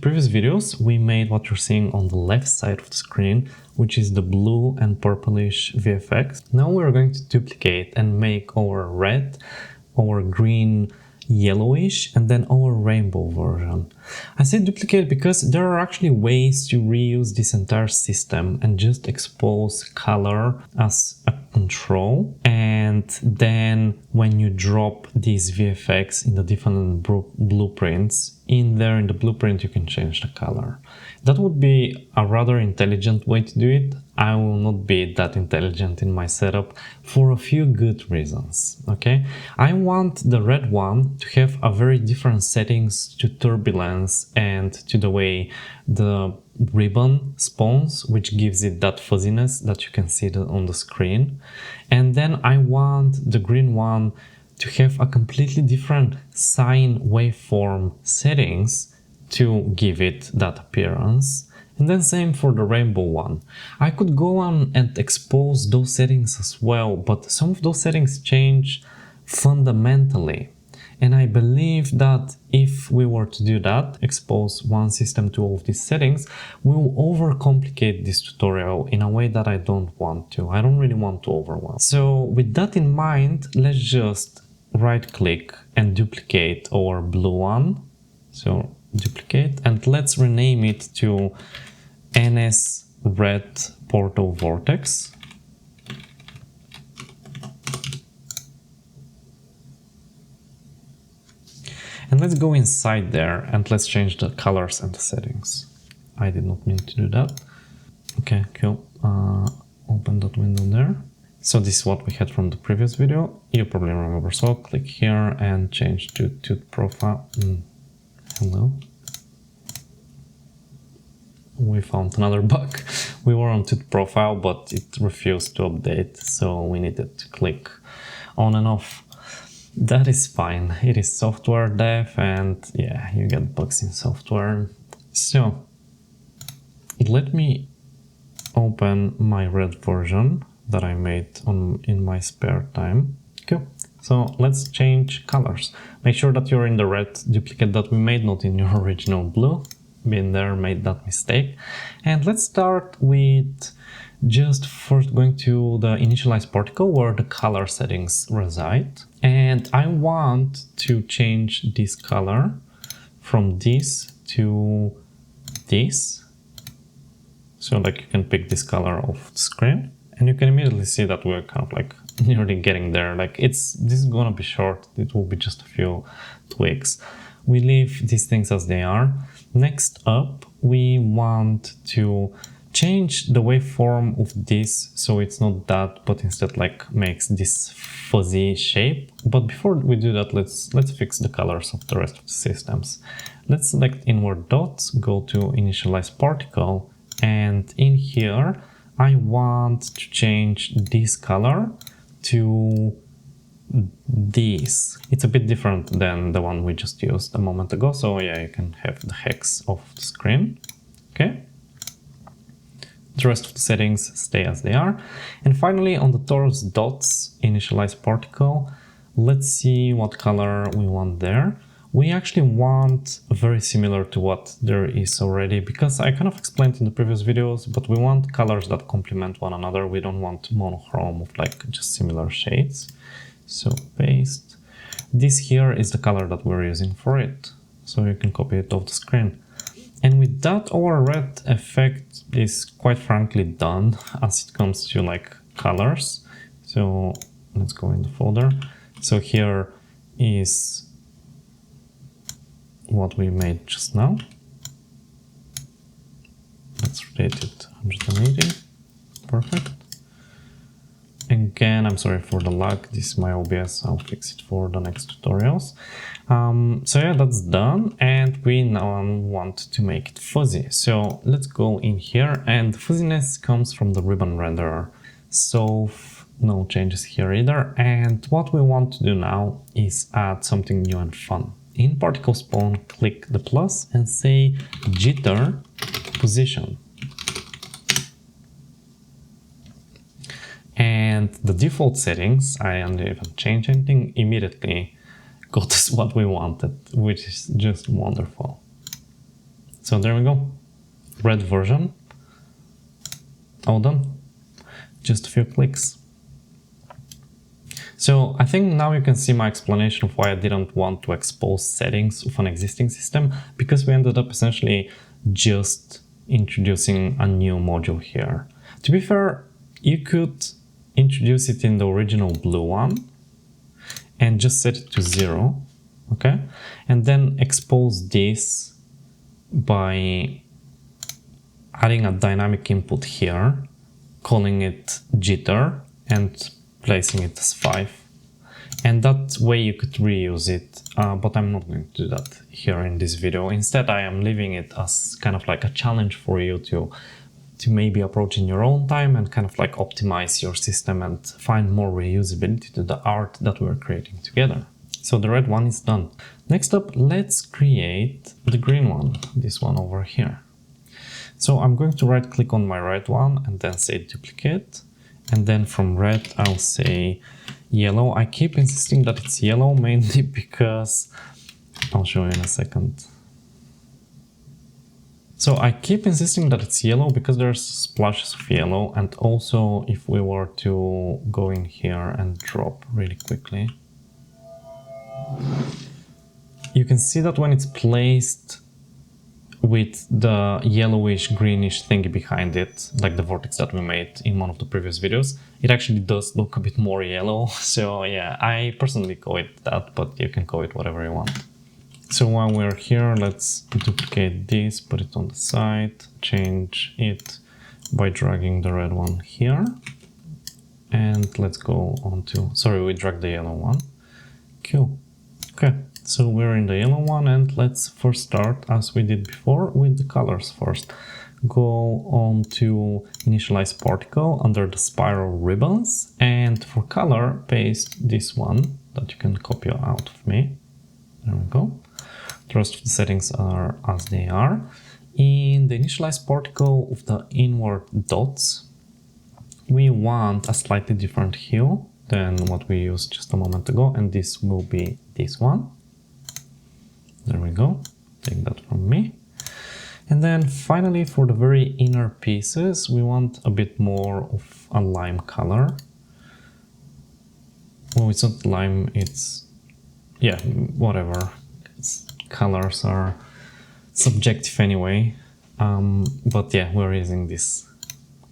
previous videos, we made what you're seeing on the left side of the screen, which is the blue and purplish VFX. Now we're going to duplicate and make our red, our green, yellowish, and then our rainbow version. I say duplicate because there are actually ways to reuse this entire system and just expose color as a control, and then when you drop these VFX in the different blueprints, in there in the blueprint you can change the color. That would be a rather intelligent way to do it. I will not be that intelligent in my setup for a few good reasons, okay? I want the red one to have a very different settings to turbulence and to the way the ribbon spawns, which gives it that fuzziness that you can see on the screen. And then I want the green one to have a completely different sine waveform settings to give it that appearance. And then same for the rainbow one. I could go on and expose those settings as well, but some of those settings change fundamentally. And I believe that if we were to do that, expose one system to all of these settings, we will overcomplicate this tutorial in a way that I don't want to. I don't really want to overwhelm. So with that in mind, let's just right click and duplicate our blue one. So duplicate, and let's rename it to NS Red Portal Vortex. And let's go inside there and let's change the colors and the settings. I did not mean to do that. Okay, cool. Open that window there. So this is what we had from the previous video. You probably remember. So click here and change to profile. Hello. We found another bug. We were on tooth profile, but it refused to update. So we needed to click on and off. That is fine. It is software dev, and yeah, you get bugs in software. So let me open my red version that I made in my spare time. Cool. So let's change colors. Make sure that you're in the red duplicate that we made, not in your original blue. Been there, made that mistake. And let's start with just first going to the initialize particle where the color settings reside. And I want to change this color from this to this. So like you can pick this color off the screen and you can immediately see that we're kind of like nearly getting there. Like this is gonna be short. It will be just a few tweaks. We leave these things as they are. Next up, we want to change the waveform of this so it's not that, but instead like makes this fuzzy shape. But before we do that, let's fix the colors of the rest of the systems. Let's select inward dots, go to initialize particle, and in here I want to change this color to this. It's a bit different than the one we just used a moment ago, so yeah, you can have the hex off the screen. Okay. The rest of the settings stay as they are. And finally, on the torus dots initialize particle, let's see what color we want there. We actually want very similar to what there is already, because I kind of explained in the previous videos, but we want colors that complement one another. We don't want monochrome of like just similar shades. So paste. This here is the color that we're using for it. So you can copy it off the screen. And with that, our red effect is quite frankly done as it comes to like colors. So let's go in the folder. So here is what we made just now. Let's rotate it 180. Perfect. Again, I'm sorry for the lag. This is my OBS. I'll fix it for the next tutorials. So yeah, that's done. And we now want to make it fuzzy. So let's go in here, and the fuzziness comes from the ribbon renderer. So no changes here either. And what we want to do now is add something new and fun. In particle spawn, click the plus and say Jitter Position. And the default settings, I didn't even change anything, immediately got us what we wanted, which is just wonderful. So there we go. Red version. All done. Just a few clicks. So I think now you can see my explanation of why I didn't want to expose settings of an existing system, because we ended up essentially just introducing a new module here. To be fair, you could introduce it in the original blue one and just set it to 0, okay? And then expose this by adding a dynamic input here, calling it jitter and placing it as 5. And that way you could reuse it, but I'm not going to do that here in this video. Instead, I am leaving it as kind of like a challenge for you to maybe approach in your own time and kind of like optimize your system and find more reusability to the art that we're creating together. So the red one is done. Next up, let's create the green one, this one over here. So I'm going to right click on my red one and then say duplicate. And then from red, I'll say yellow. I keep insisting that it's yellow mainly because I'll show you in a second. So I keep insisting that it's yellow because there's splashes of yellow. And also if we were to go in here and drop really quickly, you can see that when it's placed with the yellowish greenish thingy behind it, like the vortex that we made in one of the previous videos, it actually does look a bit more yellow. So yeah, I personally call it that, but you can call it whatever you want. So while we're here, let's duplicate this, put it on the side, change it by dragging the red one here. And let's go on to, sorry, we dragged the yellow one. Cool. Okay. So we're in the yellow one, and let's first start as we did before with the colors first. Go on to initialize particle under the spiral ribbons, and for color paste this one that you can copy out of me. There we go. The rest of the settings are as they are. In the initialize particle of the inward dots, we want a slightly different hue than what we used just a moment ago, and this will be this one. There we go, take that from me. And then finally, for the very inner pieces, we want a bit more of a lime color. Well, it's not lime, it's, yeah, whatever. Colors are subjective anyway, but yeah, we're using this.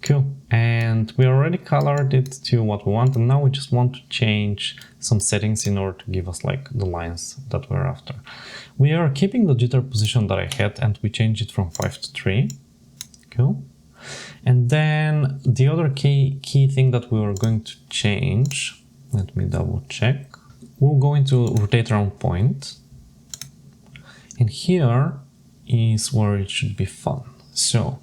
Cool. And we already colored it to what we want, and now we just want to change some settings in order to give us like the lines that we're after. We are keeping the jitter position that I had, and we change it from 5 to 3. Cool. And then the other key thing that we are going to change, let me double check. We'll go into rotate around point. And here is where it should be fun. So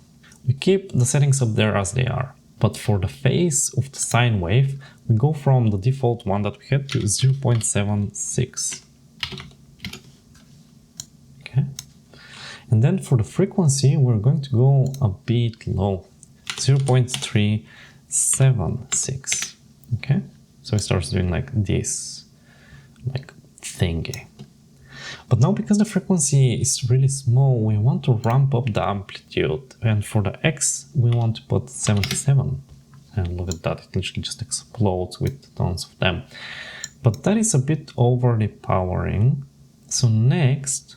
we keep the settings up there as they are, but for the phase of the sine wave, we go from the default one that we had to 0.76. Okay. And then for the frequency, we're going to go a bit low, 0.376. Okay. So it starts doing like this, like thingy. But now, because the frequency is really small, we want to ramp up the amplitude. And for the X, we want to put 77. And look at that, it literally just explodes with tons of them. But that is a bit overly powering. So next,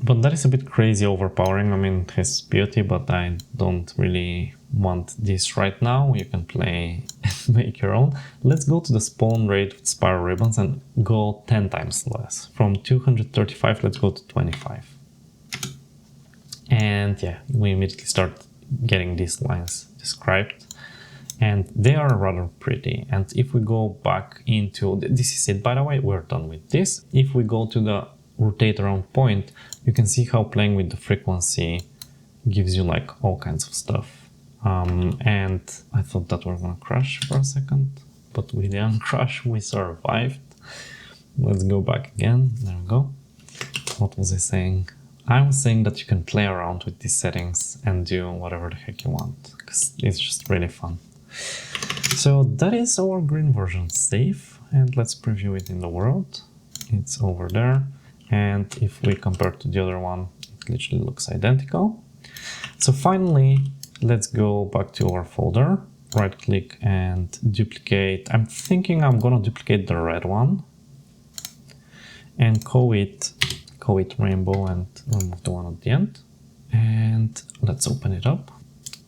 but that is a bit crazy overpowering. I mean, it has beauty, but I don't really want this right now. You can play and make your own. Let's go to the spawn rate with spiral ribbons and go 10 times less. From 235, let's go to 25. And yeah, we immediately start getting these lines described. And they are rather pretty. And if we go back into, this is it, by the way, we're done with this. If we go to the rotate around point, you can see how playing with the frequency gives you like all kinds of stuff. And I thought that we're gonna crash for a second, but we didn't crash, we survived. Let's go back again, there we go. What was I saying? I was saying that you can play around with these settings and do whatever the heck you want, because it's just really fun. So that is our green version safe, and let's preview it in the world. It's over there, and if we compare to the other one, It literally looks identical. So finally, let's go back to our folder, right click and duplicate. I'm thinking I'm gonna duplicate the red one and call it rainbow and remove the one at the end. And let's open it up.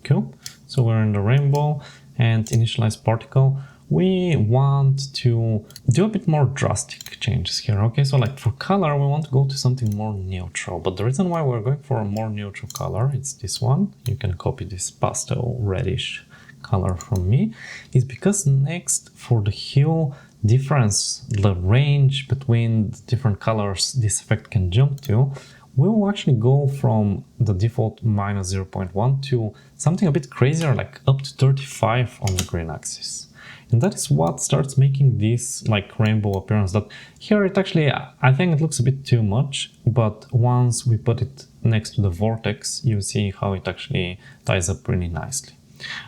Cool. So we're in the rainbow and initialize particle. We want to do a bit more drastic changes here. Okay, so like for color, we want to go to something more neutral, but the reason why we're going for a more neutral color, it's this one. You can copy this pastel reddish color from me, is because next for the hue difference, the range between the different colors this effect can jump to, we will actually go from the default minus 0.1 to something a bit crazier, like up to 35 on the green axis. And that is what starts making this like rainbow appearance. That here it actually, I think it looks a bit too much, but once we put it next to the vortex, you see how it actually ties up really nicely.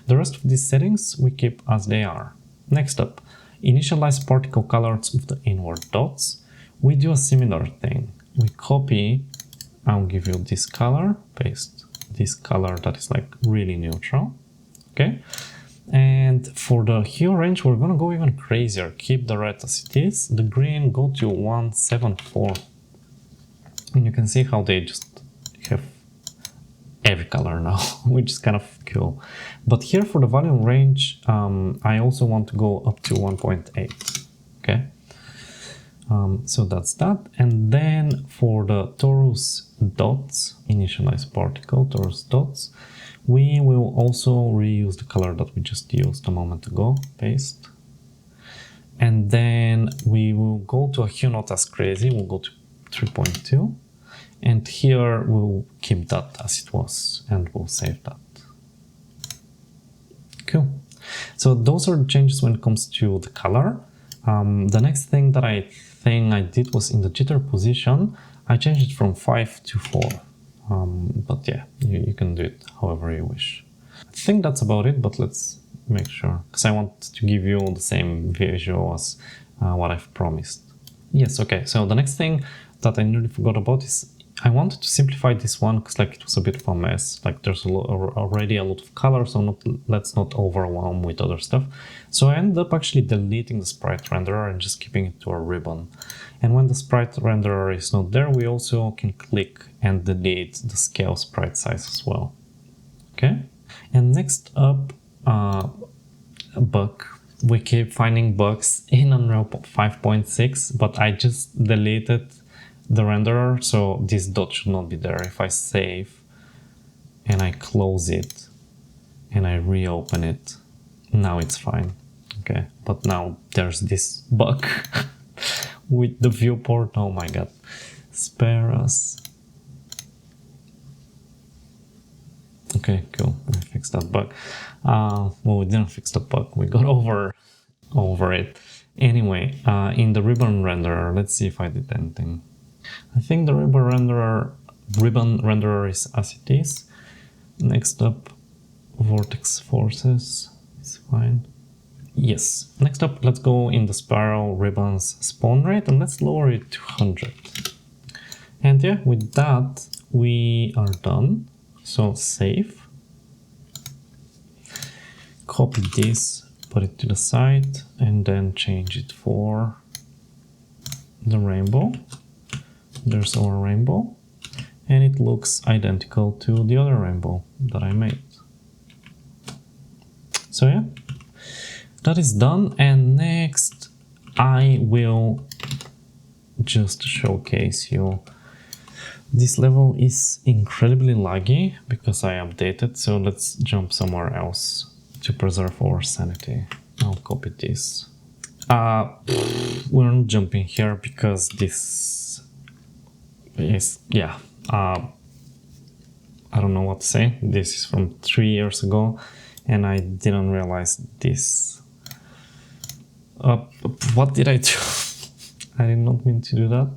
The rest of these settings we keep as they are. Next up, initialize particle colors with the inward dots. We do a similar thing. We copy, I'll give you this color, paste this color that is like really neutral. Okay. And for the hue range, we're gonna go even crazier. Keep the red as it is. The green, go to 174. And you can see how they just have every color now, which is kind of cool. But here for the volume range, I also want to go up to 1.8. Okay. So that's that. And then for the torus dots, initialize particle, torus dots, we will also reuse the color that we just used a moment ago, paste. And then we will go to a hue not as crazy, we'll go to 3.2. And here we'll keep that as it was and we'll save that. Cool. So those are the changes when it comes to the color. The next thing that I think I did was in the jitter position, I changed it from 5 to 4. But yeah, you can do it however you wish. I think that's about it, but let's make sure, because I want to give you the same visual as what I've promised. Yes, okay, so the next thing that I nearly forgot about is I wanted to simplify this one because like it was a bit of a mess. Like there's already a lot of color, so let's not overwhelm with other stuff. So I ended up actually deleting the sprite renderer and just keeping it to a ribbon. And when the sprite renderer is not there, we also can click and delete the scale sprite size as well. Okay. And next up, a bug. We keep finding bugs in Unreal 5.6, but I just deleted the renderer, so this dot should not be there. If I save and I close it and I reopen it, now it's fine. Okay, but now there's this bug with the viewport. Oh my god, spare us. Okay, cool, we fixed that bug. Well, we didn't fix the bug, we got over it. Anyway, in the ribbon renderer, let's see if I did anything. I think the ribbon renderer is as it is. Next up, vortex forces is fine. Yes. Next up, let's go in the spiral ribbons spawn rate and let's lower it to 100. And yeah, with that, we are done. So save. Copy this, put it to the side, and then change it for the rainbow. There's our rainbow, and it looks identical to the other rainbow that I made. So yeah, that is done. And next I will just showcase you. This level is incredibly laggy because I updated, so let's jump somewhere else to preserve our sanity. I'll copy this. We're not jumping here because this is, yeah, I don't know what to say. This is from 3 years ago and I didn't realize this. What did I do? I did not mean to do that.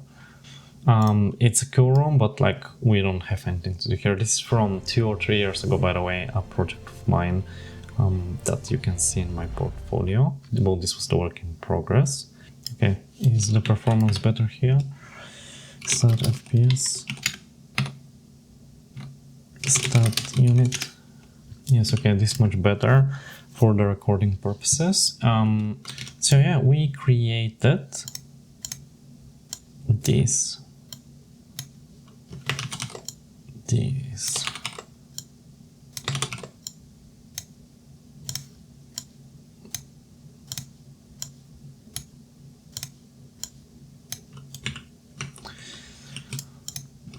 It's a cool room, but like we don't have anything to do here. This is from 2 or 3 years ago, by the way, a project of mine that you can see in my portfolio. Well, this was the work in progress. Okay, is the performance better here? Start FPS. Start unit. Yes, okay, this is much better for the recording purposes. So yeah, we created this.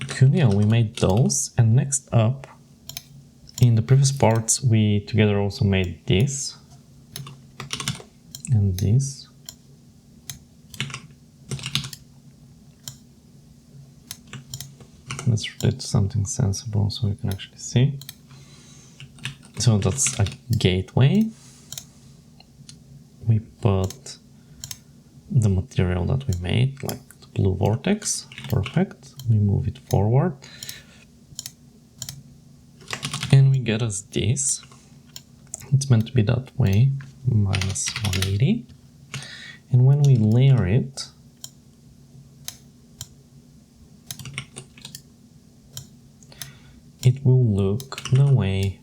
Cool, yeah, we made those, and next up, in the previous parts, we together also made this and this. Let's rotate something sensible so we can actually see. So that's a gateway. We put the material that we made, like the blue vortex. Perfect. We move it forward. And we get us this. It's meant to be that way, minus 180. And when we layer it, it will look the way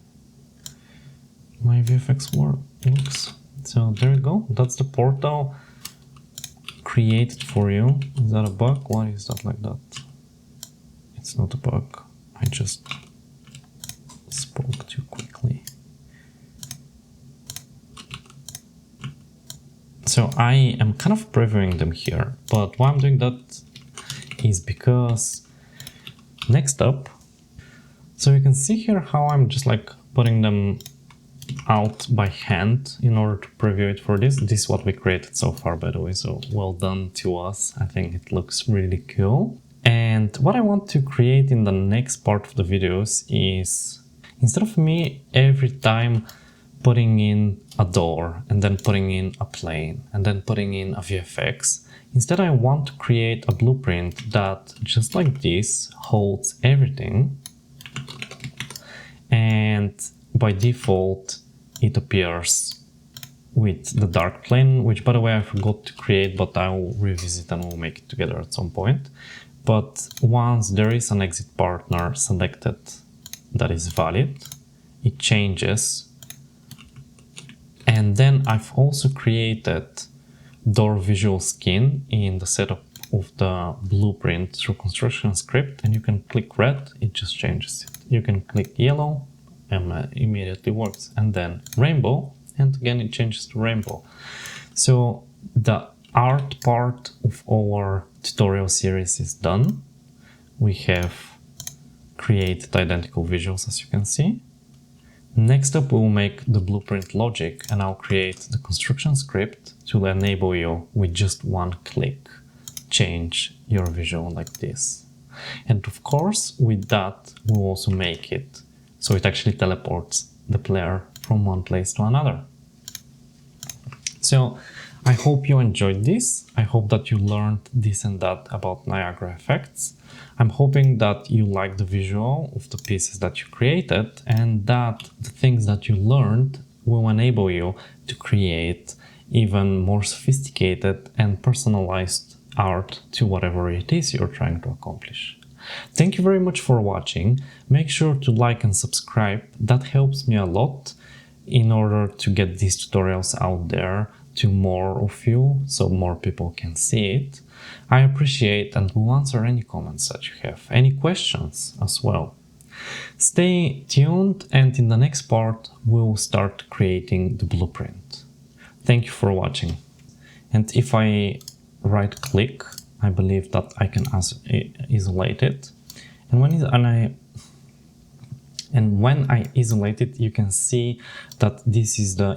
my VFX looks. So there you go. That's the portal created for you. Is that a bug? Why is that like that? It's not a bug. I just spoke too quickly. So I am kind of previewing them here, but why I'm doing that is because next up, so you can see here how I'm just like putting them out by hand in order to preview it for this. This is what we created so far, by the way, so well done to us. I think it looks really cool. And what I want to create in the next part of the videos is, instead of me every time putting in a door and then putting in a plane and then putting in a VFX, instead I want to create a blueprint that, just like this, holds everything. And by default, it appears with the dark plane, which, by the way, I forgot to create, but I will revisit and we'll make it together at some point. But once there is an exit partner selected that is valid, it changes. And then I've also created door visual skin in the setup of the blueprint through construction script, and you can click red, it just changes it. You can click yellow, and immediately works, and then rainbow, and again it changes to rainbow. So the art part of our tutorial series is done. We have created identical visuals, as you can see. Next up, we'll make the blueprint logic, and I'll create the construction script to enable you with just one click change your visual like this. And of course, with that, we'll also make it so it actually teleports the player from one place to another. So I hope you enjoyed this. I hope that you learned this and that about Niagara effects. I'm hoping that you like the visual of the pieces that you created, and that the things that you learned will enable you to create even more sophisticated and personalized art to whatever it is you're trying to accomplish. Thank you very much for watching. Make sure to like and subscribe. That helps me a lot in order to get these tutorials out there to more of you, so more people can see it. I appreciate and will answer any comments that you have, any questions as well. Stay tuned, and in the next part we'll start creating the blueprint. Thank you for watching. And if I right click, I believe that I can isolate it. And when I isolate it, you can see that this is the